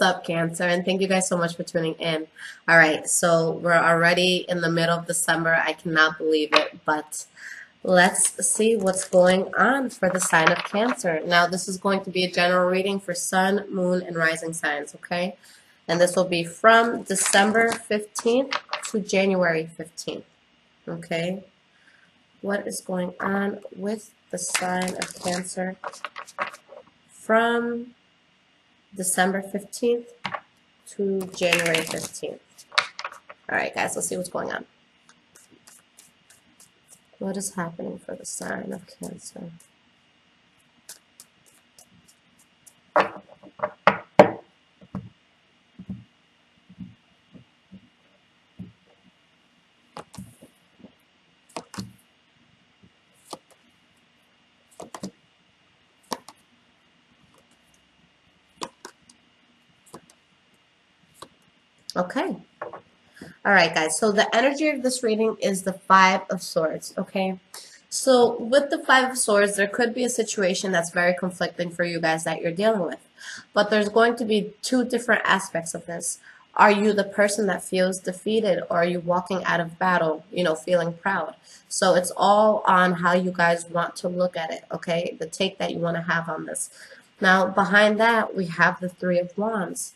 up, Cancer? And thank you guys so much for tuning in. All right, so we're already in the middle of December. I cannot believe it, but let's see what's going on for the sign of Cancer. Now, this is going to be a general reading for Sun, Moon, and Rising signs, okay? And this will be from December 15th to January 15th, okay? What is going on with the sign of Cancer from December 15th to January 15th. All right, guys, let's see what's going on. What is happening for the sign of Cancer? Okay. All right, guys. So the energy of this reading is the Five of Swords, okay? So with the Five of Swords, there could be a situation that's very conflicting for you guys that you're dealing with. But there's going to be two different aspects of this. Are you the person that feels defeated, or are you walking out of battle, feeling proud? So it's all on how you guys want to look at it, okay? The take that you want to have on this. Now, behind that, we have the Three of Wands.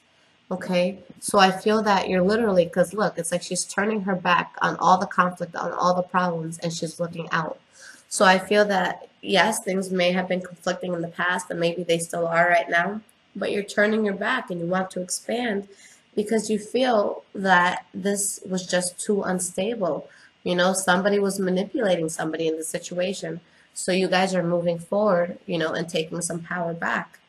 Okay, so I feel that you're literally, because look, it's like she's turning her back on all the conflict, on all the problems, and she's looking out. So I feel that, yes, things may have been conflicting in the past, and maybe they still are right now, but you're turning your back and you want to expand because you feel that this was just too unstable. Somebody was manipulating somebody in the situation. So you guys are moving forward, and taking some power back.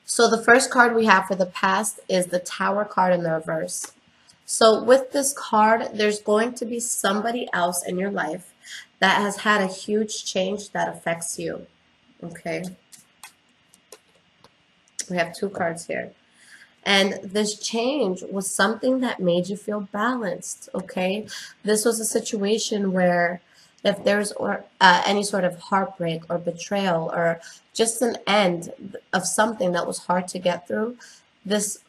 So the first card we have for the past is the Tower card in the reverse. So with this card, there's going to be somebody else in your life that has had a huge change that affects you. Okay. We have two cards here. And this change was something that made you feel balanced. Okay. This was a situation where if there's any sort of heartbreak or betrayal or just an end of something that was hard to get through, this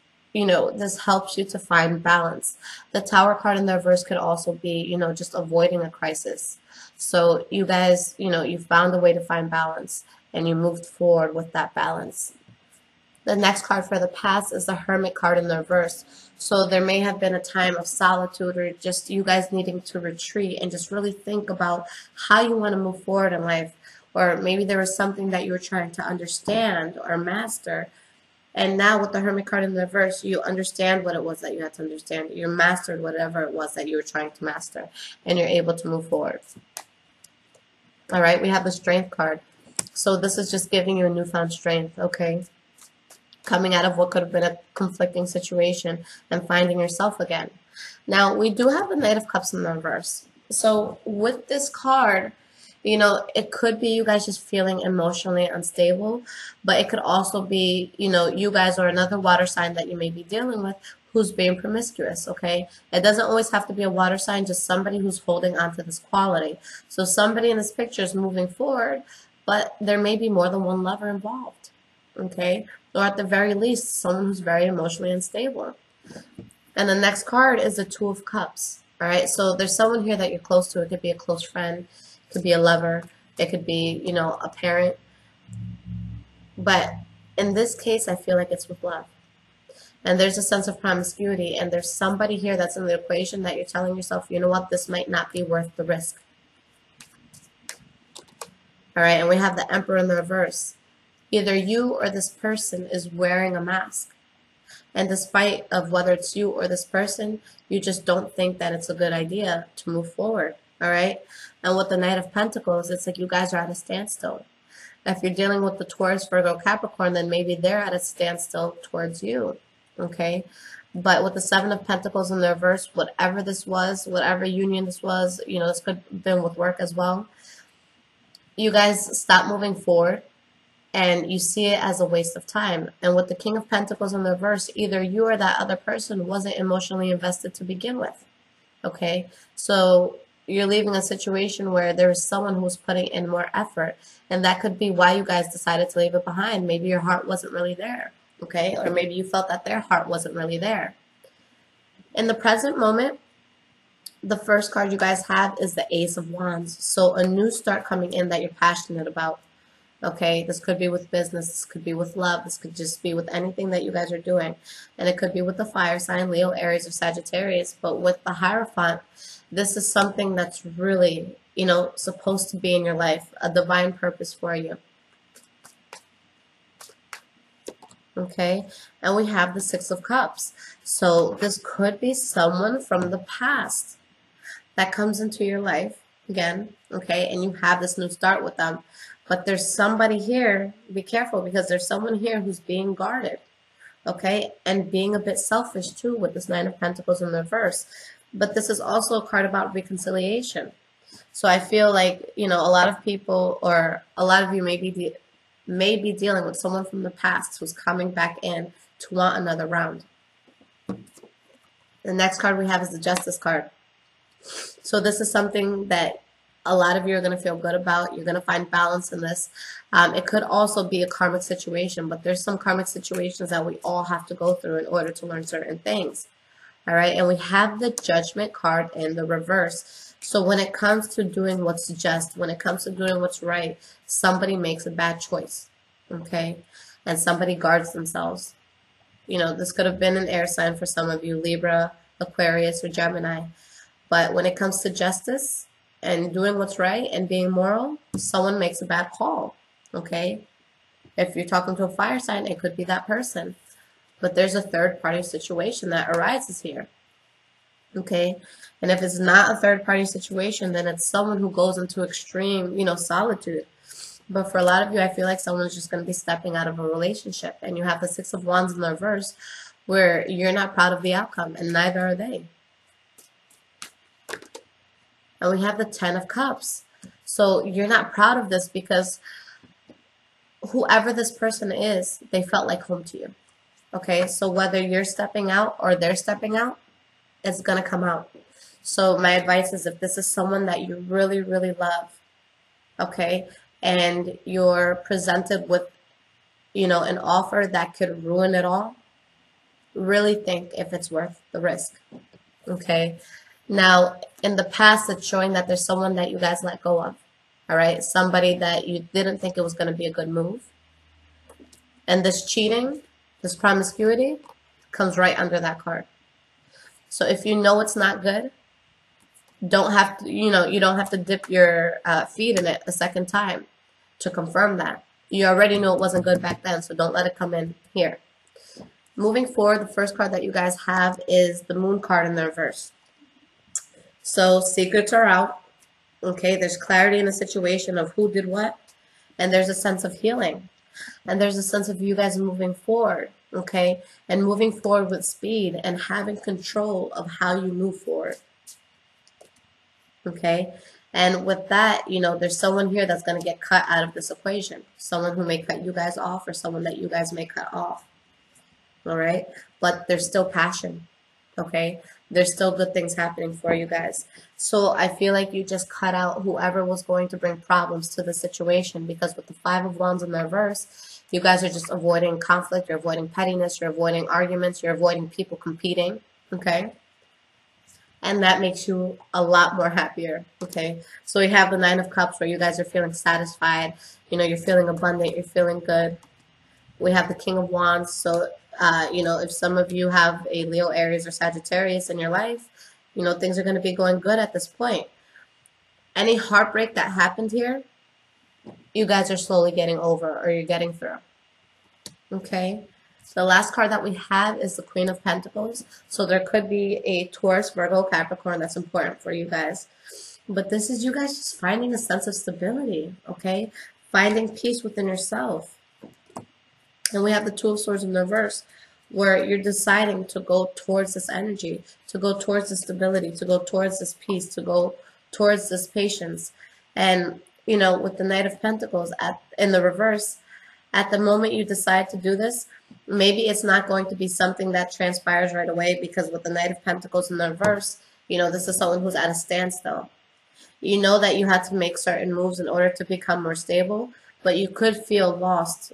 helps you to find balance. The Tower card in the reverse could also be, just avoiding a crisis. So you guys, you found a way to find balance and you moved forward with that balance. The next card for the past is the Hermit card in the reverse. So there may have been a time of solitude or just you guys needing to retreat and just really think about how you want to move forward in life. Or maybe there was something that you were trying to understand or master. And now with the Hermit card in the reverse, you understand what it was that you had to understand. You mastered whatever it was that you were trying to master. And you're able to move forward. All right, we have the Strength card. So this is just giving you a newfound strength, okay? Coming out of what could have been a conflicting situation and finding yourself again. Now, we do have the Knight of Cups in the reverse. So with this card, it could be you guys just feeling emotionally unstable, but it could also be, you guys or another water sign that you may be dealing with who's being promiscuous, okay? It doesn't always have to be a water sign, just somebody who's holding on to this quality. So somebody in this picture is moving forward, but there may be more than one lover involved, okay? Or at the very least, someone who's very emotionally unstable. And the next card is the Two of Cups. All right, so there's someone here that you're close to. It could be a close friend. It could be a lover. It could be, a parent. But in this case, I feel like it's with love. And there's a sense of promiscuity. And there's somebody here that's in the equation that you're telling yourself, you know what, this might not be worth the risk. All right, and we have the Emperor in the reverse. Either you or this person is wearing a mask. And despite of whether it's you or this person, you just don't think that it's a good idea to move forward. All right. And with the Knight of Pentacles, it's like you guys are at a standstill. If you're dealing with the Taurus, Virgo, Capricorn, then maybe they're at a standstill towards you. Okay. But with the Seven of Pentacles in the reverse, whatever this was, whatever union this was, this could have been with work as well. You guys stop moving forward. And you see it as a waste of time. And with the King of Pentacles in the reverse, either you or that other person wasn't emotionally invested to begin with. Okay? So you're leaving a situation where there is someone who's putting in more effort. And that could be why you guys decided to leave it behind. Maybe your heart wasn't really there. okay? Or maybe you felt that their heart wasn't really there. In the present moment, the first card you guys have is the Ace of Wands. So a new start coming in that you're passionate about. Okay, this could be with business, this could be with love, this could just be with anything that you guys are doing. And it could be with the fire sign, Leo, Aries, or Sagittarius. But with the Hierophant, this is something that's really, supposed to be in your life, a divine purpose for you. Okay, and we have the Six of Cups. So this could be someone from the past that comes into your life again, okay, and you have this new start with them. But there's somebody here, be careful, because there's someone here who's being guarded, okay, and being a bit selfish too with this Nine of Pentacles in the reverse. But this is also a card about reconciliation. So I feel like, a lot of people, or a lot of you may be dealing with someone from the past who's coming back in to want another round. The next card we have is the Justice card. So this is something that a lot of you are going to feel good about. You're going to find balance in this. It could also be a karmic situation, but there's some karmic situations that we all have to go through in order to learn certain things. All right, and we have the Judgment card in the reverse. So when it comes to doing what's just, when it comes to doing what's right, somebody makes a bad choice, okay? And somebody guards themselves. This could have been an air sign for some of you, Libra, Aquarius, or Gemini. But when it comes to justice and doing what's right and being moral, someone makes a bad call, okay? If you're talking to a fire sign, it could be that person. But there's a third-party situation that arises here, okay? And if it's not a third-party situation, then it's someone who goes into extreme, solitude. But for a lot of you, I feel like someone's just going to be stepping out of a relationship. And you have the Six of Wands in the reverse, where you're not proud of the outcome, and neither are they. And we have the Ten of Cups. So you're not proud of this because whoever this person is, they felt like home to you. Okay, so whether you're stepping out or they're stepping out, it's going to come out. So my advice is, if this is someone that you really, really love, okay, and you're presented with, an offer that could ruin it all, really think if it's worth the risk, okay? Now, in the past, it's showing that there's someone that you guys let go of, all right? Somebody that you didn't think it was going to be a good move. And this cheating, this promiscuity, comes right under that card. So if you know it's not good, you don't have to dip your feet in it a second time to confirm that. You already knew it wasn't good back then, so don't let it come in here. Moving forward, the first card that you guys have is the Moon card in the reverse. So secrets are out, okay? There's clarity in the situation of who did what, and there's a sense of healing. And there's a sense of you guys moving forward, okay? And moving forward with speed and having control of how you move forward, okay? And with that, there's someone here that's going to get cut out of this equation. Someone who may cut you guys off, or someone that you guys may cut off, all right? But there's still passion, okay? There's still good things happening for you guys. So I feel like you just cut out whoever was going to bring problems to the situation, because with the Five of Wands in the reverse, you guys are just avoiding conflict, you're avoiding pettiness, you're avoiding arguments, you're avoiding people competing, okay? And that makes you a lot more happier, okay? So we have the Nine of Cups, where you guys are feeling satisfied, you're feeling abundant, you're feeling good. We have the King of Wands, so if some of you have a Leo, Aries, or Sagittarius in your life, things are going to be going good at this point. Any heartbreak that happened here, you guys are slowly getting over, or you're getting through. Okay? The last card that we have is the Queen of Pentacles. So there could be a Taurus, Virgo, Capricorn that's important for you guys. But this is you guys just finding a sense of stability, okay? Finding peace within yourself. And we have the Two of Swords in the reverse, where you're deciding to go towards this energy, to go towards this stability, to go towards this peace, to go towards this patience. And, with the Knight of Pentacles in the reverse, at the moment you decide to do this, maybe it's not going to be something that transpires right away, because with the Knight of Pentacles in the reverse, this is someone who's at a standstill. You know that you had to make certain moves in order to become more stable, but you could feel lost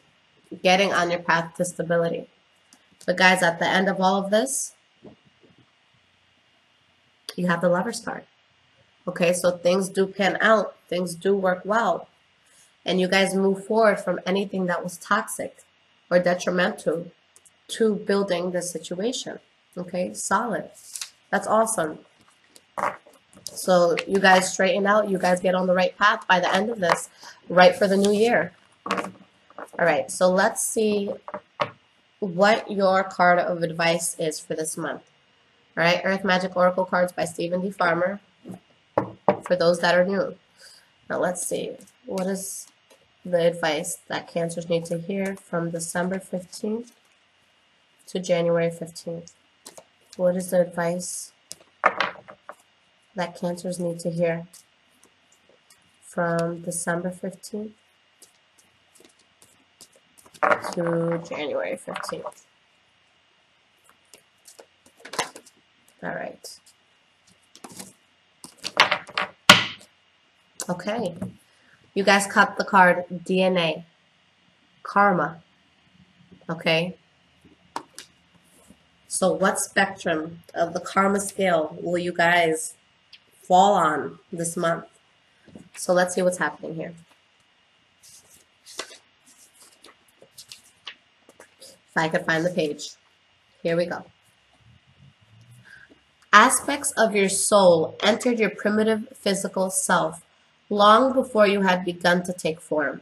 getting on your path to stability. But guys, at the end of all of this, you have the Lover's card. Okay, so things do pan out. Things do work well. And you guys move forward from anything that was toxic or detrimental to building this situation. Okay, solid. That's awesome. So you guys straighten out. You guys get on the right path by the end of this, right for the new year. All right, so let's see what your card of advice is for this month. All right, Earth Magic Oracle cards by Stephen D. Farmer, for those that are new. Now let's see, what is the advice that Cancers need to hear from December 15th to January 15th? What is the advice that Cancers need to hear from December 15th to January 15th? All right. Okay. You guys cut the card DNA, karma. Okay. So what spectrum of the karma scale will you guys fall on this month? So let's see what's happening here. If I could find the page. Here we go. Aspects of your soul entered your primitive physical self long before you had begun to take form.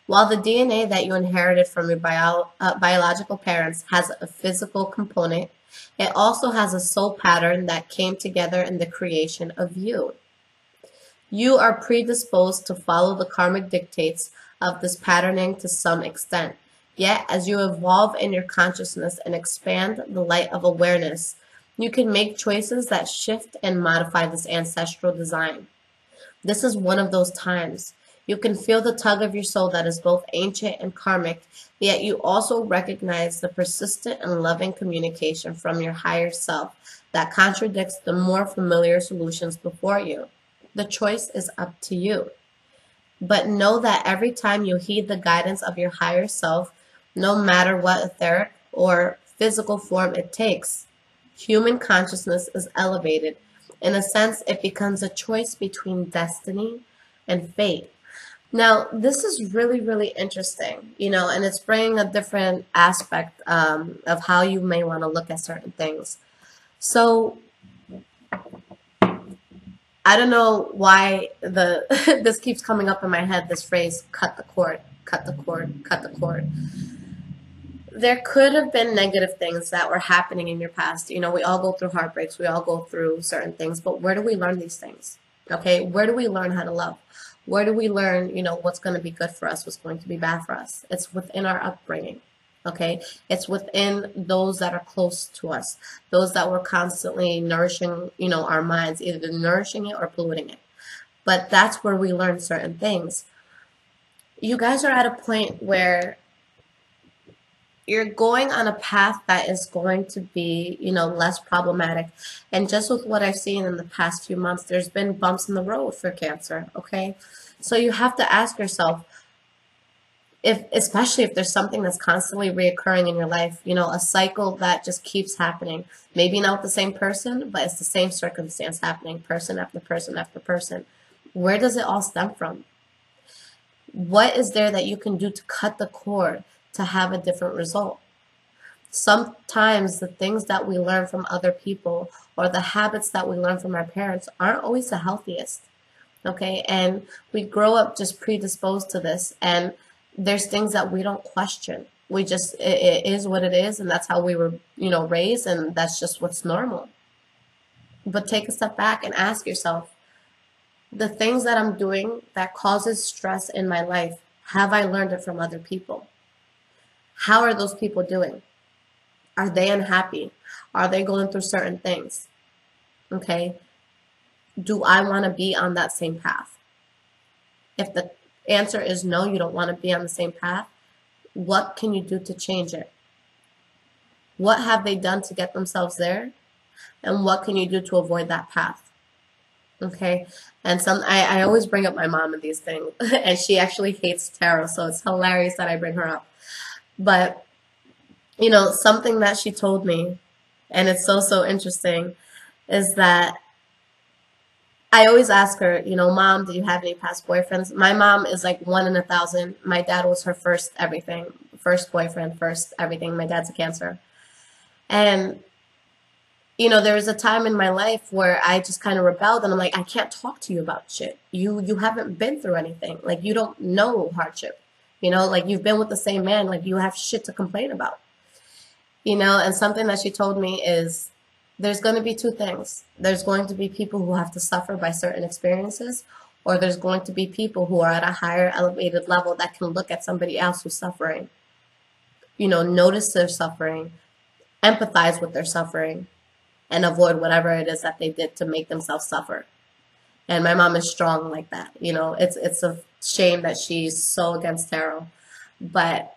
While the DNA that you inherited from your biological parents has a physical component, it also has a soul pattern that came together in the creation of you. You are predisposed to follow the karmic dictates of this patterning to some extent. Yet, as you evolve in your consciousness and expand the light of awareness, you can make choices that shift and modify this ancestral design. This is one of those times. You can feel the tug of your soul that is both ancient and karmic, yet you also recognize the persistent and loving communication from your higher self that contradicts the more familiar solutions before you. The choice is up to you. But know that every time you heed the guidance of your higher self, no matter what etheric or physical form it takes, human consciousness is elevated. In a sense, it becomes a choice between destiny and fate. Now, this is really, really interesting, and it's bringing a different aspect of how you may want to look at certain things. So, I don't know why this keeps coming up in my head, this phrase, cut the cord, cut the cord, cut the cord. There could have been negative things that were happening in your past. We all go through heartbreaks. We all go through certain things. But where do we learn these things? Okay, where do we learn how to love? Where do we learn, what's going to be good for us, what's going to be bad for us? It's within our upbringing. Okay, it's within those that are close to us, those that we're constantly nourishing, our minds, either nourishing it or polluting it. But that's where we learn certain things. You guys are at a point where you're going on a path that is going to be, less problematic. And just with what I've seen in the past few months, there's been bumps in the road for Cancer, okay? So you have to ask yourself, especially if there's something that's constantly reoccurring in your life, a cycle that just keeps happening. Maybe not with the same person, but it's the same circumstance happening, person after person after person. Where does it all stem from? What is there that you can do to cut the cord to have a different result? Sometimes the things that we learn from other people or the habits that we learn from our parents aren't always the healthiest, okay? And we grow up just predisposed to this, and there's things that we don't question. We just, it is what it is, and that's how we were, raised, and that's just what's normal. But take a step back and ask yourself, the things that I'm doing that causes stress in my life, have I learned it from other people? How are those people doing? Are they unhappy? Are they going through certain things? Okay. Do I want to be on that same path? If the answer is no, you don't want to be on the same path, what can you do to change it? What have they done to get themselves there? And what can you do to avoid that path? Okay. And I always bring up my mom in these things, and she actually hates tarot, so it's hilarious that I bring her up. But Something that she told me, and it's so interesting, is that I always ask her, Mom, did you have any past boyfriends? My mom is like 1 in 1,000. My dad was her first everything, first boyfriend, first everything. My dad's a Cancer. And, there was a time in my life where I just kind of rebelled and I'm like, I can't talk to you about shit. You haven't been through anything. Like, you don't know hardship. Like, you've been with the same man. Like, you have shit to complain about. And something that she told me is there's going to be two things. There's going to be people who have to suffer by certain experiences, or there's going to be people who are at a higher elevated level that can look at somebody else who's suffering, notice their suffering, empathize with their suffering, and avoid whatever it is that they did to make themselves suffer. And my mom is strong like that. It's a shame that she's so against tarot. But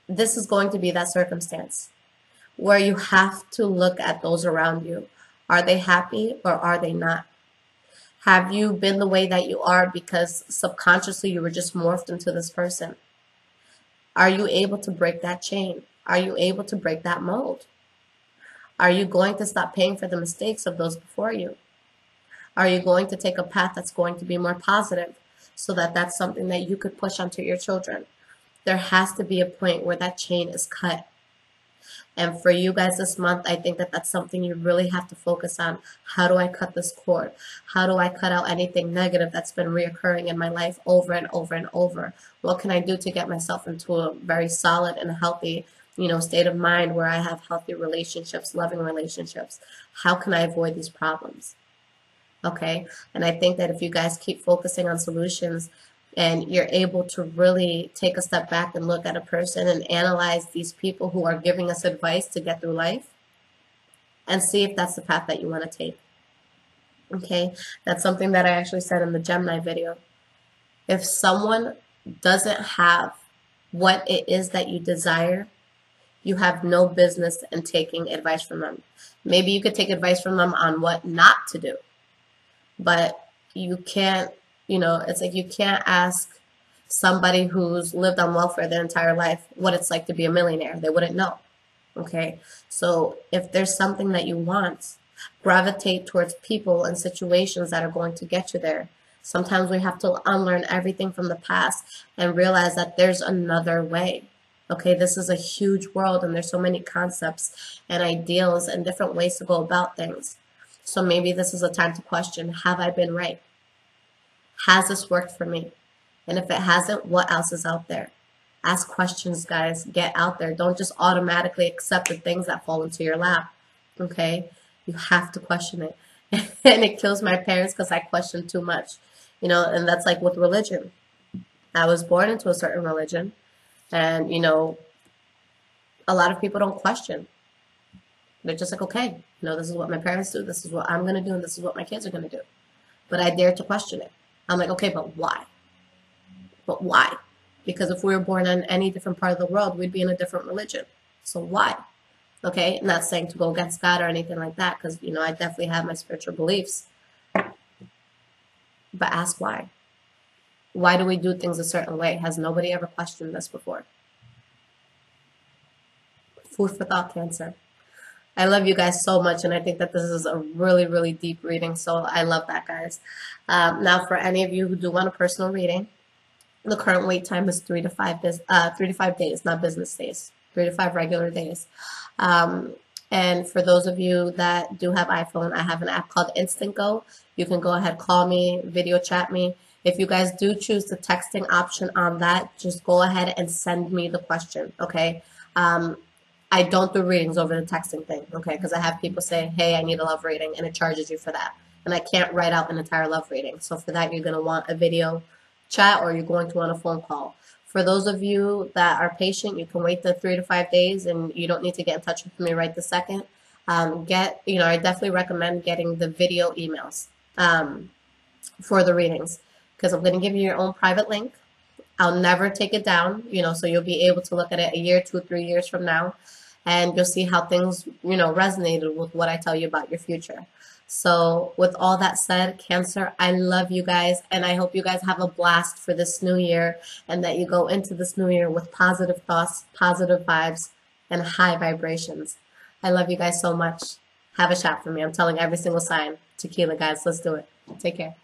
this is going to be that circumstance where you have to look at those around you. Are they happy or are they not? Have you been the way that you are because subconsciously you were just morphed into this person? Are you able to break that chain? Are you able to break that mold? Are you going to stop paying for the mistakes of those before you? Are you going to take a path that's going to be more positive so that that's something that you could push onto your children? There has to be a point where that chain is cut. And for you guys this month, I think that that's something you really have to focus on. How do I cut this cord? How do I cut out anything negative that's been reoccurring in my life over and over and over? What can I do to get myself into a very solid and healthy, state of mind where I have healthy relationships, loving relationships? How can I avoid these problems? Okay. And I think that if you guys keep focusing on solutions, and you're able to really take a step back and look at a person and analyze these people who are giving us advice to get through life and see if that's the path that you want to take. Okay, that's something that I actually said in the Gemini video. If someone doesn't have what it is that you desire, you have no business in taking advice from them. Maybe you could take advice from them on what not to do, but you can't. It's like you can't ask somebody who's lived on welfare their entire life what it's like to be a millionaire. They wouldn't know. Okay? So if there's something that you want, gravitate towards people and situations that are going to get you there. Sometimes we have to unlearn everything from the past and realize that there's another way. Okay? This is a huge world and there's so many concepts and ideals and different ways to go about things. So maybe this is a time to question, have I been right? Has this worked for me? And if it hasn't, what else is out there? Ask questions, guys. Get out there. Don't just automatically accept the things that fall into your lap. Okay? You have to question it. And it kills my parents because I question too much. And that's like with religion. I was born into a certain religion. And, a lot of people don't question. They're just like, okay, this is what my parents do. This is what I'm going to do. And this is what my kids are going to do. But I dare to question it. I'm like, okay, but why? But why? Because if we were born in any different part of the world, we'd be in a different religion. So why? Okay, not saying to go against God or anything like that, because, I definitely have my spiritual beliefs. But ask why. Why do we do things a certain way? Has nobody ever questioned this before? Food for thought, Cancer. I love you guys so much, and I think that this is a really, really deep reading, so I love that, guys. Now, for any of you who do want a personal reading, the current wait time is 3 to 5 days, not business days, 3 to 5 regular days. And for those of you that do have iPhone, I have an app called InstantGo. You can go ahead, call me, video chat me. If you guys do choose the texting option on that, just go ahead and send me the question, okay? I don't do readings over the texting thing, okay? Because I have people say, hey, I need a love reading, and it charges you for that. And I can't write out an entire love reading. So for that, you're going to want a video chat or you're going to want a phone call. For those of you that are patient, you can wait the 3 to 5 days and you don't need to get in touch with me right this second. I definitely recommend getting the video emails for the readings because I'm going to give you your own private link. I'll never take it down, so you'll be able to look at it a year, 2, 3 years from now. And you'll see how things, resonated with what I tell you about your future. So with all that said, Cancer, I love you guys. And I hope you guys have a blast for this new year and that you go into this new year with positive thoughts, positive vibes, and high vibrations. I love you guys so much. Have a shot for me. I'm telling every single sign. Tequila, guys. Let's do it. Take care.